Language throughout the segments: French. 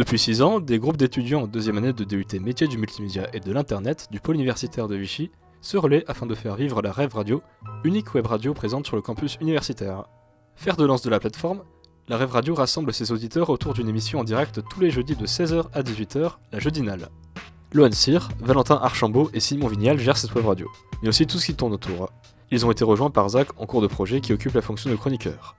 Depuis 6 ans, des groupes d'étudiants en deuxième année de DUT métier du multimédia et de l'internet du pôle universitaire de Vichy se relaient afin de faire vivre la Rêve Radio, unique web radio présente sur le campus universitaire. Fer de lance de la plateforme, la Rêve Radio rassemble ses auditeurs autour d'une émission en direct tous les jeudis de 16h à 18h, la Jeudinale. Lohan Cyr, Valentin Archambault et Simon Vignal gèrent cette web radio, mais aussi tout ce qui tourne autour. Ils ont été rejoints par Zach en cours de projet qui occupe la fonction de chroniqueur.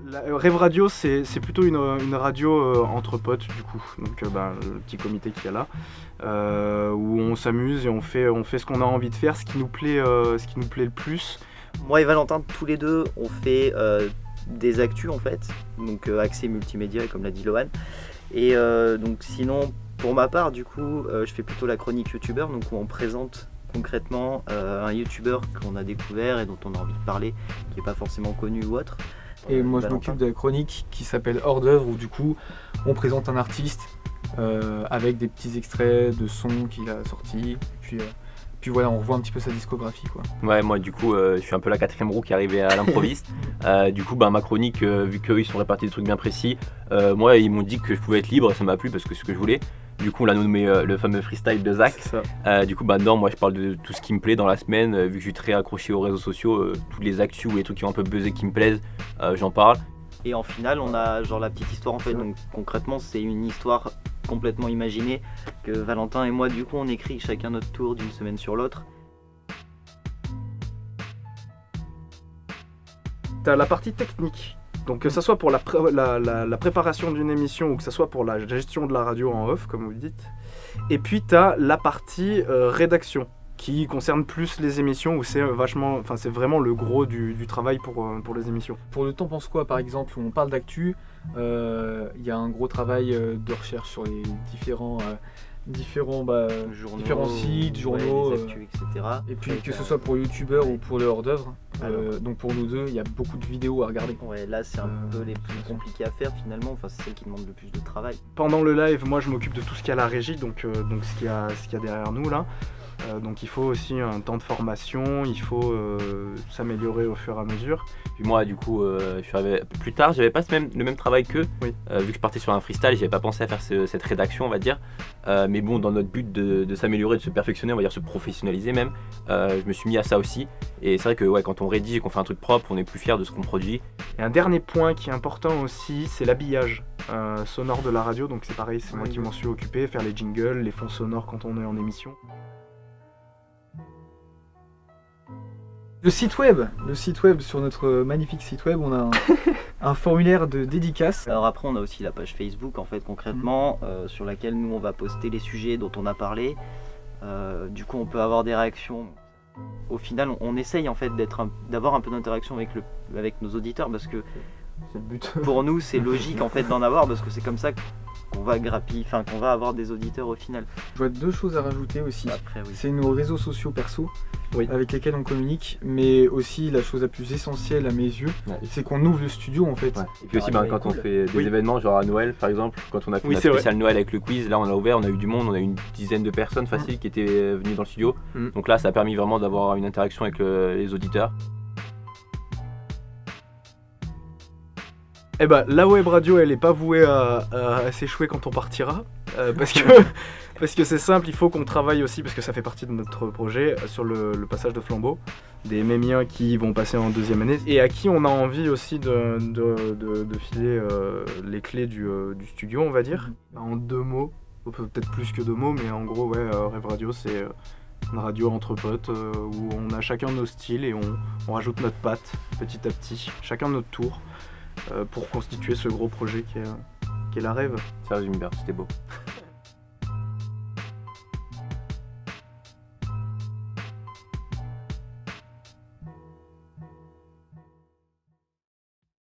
La Rêve Radio, c'est plutôt une radio entre potes du coup, donc le petit comité qu'il y a là, où on s'amuse et on fait ce qu'on a envie de faire, ce qui nous plaît le plus. Moi et Valentin, tous les deux, on fait des actus en fait, donc accès multimédia comme l'a dit Lohan. Et donc sinon, pour ma part, du coup, je fais plutôt la chronique youtubeur, donc où on présente concrètement un youtubeur qu'on a découvert et dont on a envie de parler, qui n'est pas forcément connu ou autre. Et moi je m'occupe de la chronique qui s'appelle Hors d'œuvre, où du coup on présente un artiste avec des petits extraits de sons qu'il a sortis, puis voilà, on revoit un petit peu sa discographie quoi. Ouais, moi du coup je suis un peu la quatrième roue qui est arrivée à l'improviste. Du coup ma chronique, vu qu'eux ils sont répartis des trucs bien précis, moi ils m'ont dit que je pouvais être libre et ça m'a plu parce que c'est ce que je voulais. Du coup on l'a nommé le fameux freestyle de Zach. Du coup dedans moi je parle de tout ce qui me plaît dans la semaine, vu que je suis très accroché aux réseaux sociaux, tous les actus ou les trucs qui ont un peu buzzé qui me plaisent, j'en parle. Et en finale on a genre la petite histoire en fait, donc concrètement c'est une histoire complètement imaginée que Valentin et moi du coup on écrit chacun notre tour d'une semaine sur l'autre. T'as la partie technique, donc que ça soit pour la préparation d'une émission ou que ça soit pour la gestion de la radio en off comme vous le dites. Et puis t'as la partie rédaction qui concerne plus les émissions où c'est vraiment le gros du travail pour les émissions. Pour le T'en penses quoi par exemple, où on parle d'actu, y a un gros travail de recherche sur les différents sites, journaux, les actus, etc. Et puis que ce soit pour youtubeur ou pour le hors d'œuvre, donc pour nous deux, il y a beaucoup de vidéos à regarder. Ouais, là c'est un peu les plus compliqués à faire finalement, enfin c'est celle qui demande le plus de travail. Pendant le live, moi je m'occupe de tout ce qu'il y a à la régie, donc ce qu'il y a derrière nous là. Donc il faut aussi un temps de formation, il faut s'améliorer au fur et à mesure. Puis moi du coup je suis arrivé plus tard, j'avais pas le même travail qu'eux, vu que je partais sur un freestyle, j'avais pas pensé à faire cette rédaction on va dire. Mais bon, dans notre but de s'améliorer, de se perfectionner, on va dire se professionnaliser même, je me suis mis à ça aussi. Et c'est vrai que quand on rédige et qu'on fait un truc propre, on est plus fier de ce qu'on produit. Et un dernier point qui est important aussi, c'est l'habillage sonore de la radio, donc c'est pareil, c'est moi qui m'en suis occupé, faire les jingles, les fonds sonores quand on est en émission. Le site web, sur notre magnifique site web, on a un formulaire de dédicace. Alors après on a aussi la page Facebook en fait concrètement, sur laquelle nous on va poster les sujets dont on a parlé. Du coup on peut avoir des réactions. Au final on essaye en fait d'avoir un peu d'interaction avec nos auditeurs parce que c'est le but. Pour nous c'est logique en fait d'en avoir parce que c'est comme ça qu'on va avoir des auditeurs au final. Je vois deux choses à rajouter aussi. Après, oui. C'est nos réseaux sociaux perso avec lesquels on communique, mais aussi la chose la plus essentielle à mes yeux, c'est qu'on ouvre le studio en fait. Ouais. Et puis aussi quand on fait des événements genre à Noël par exemple, quand on a fait notre spécial Noël avec le quiz, là on a ouvert, on a eu du monde, on a eu une dizaine de personnes faciles qui étaient venues dans le studio. Donc là ça a permis vraiment d'avoir une interaction avec les auditeurs. Eh ben, la web radio, elle est pas vouée à s'échouer quand on partira, parce que c'est simple, il faut qu'on travaille aussi, parce que ça fait partie de notre projet, sur le passage de flambeau, des mémiens qui vont passer en deuxième année, et à qui on a envie aussi de filer les clés du studio, on va dire, en 2 mots, peut-être plus que 2 mots, mais en gros, Rêve Radio, c'est une radio entre potes, où on a chacun nos styles, et on rajoute notre patte, petit à petit, chacun notre tour. Pour constituer ce gros projet qui est la Rêve. Ça résume bien, c'était beau.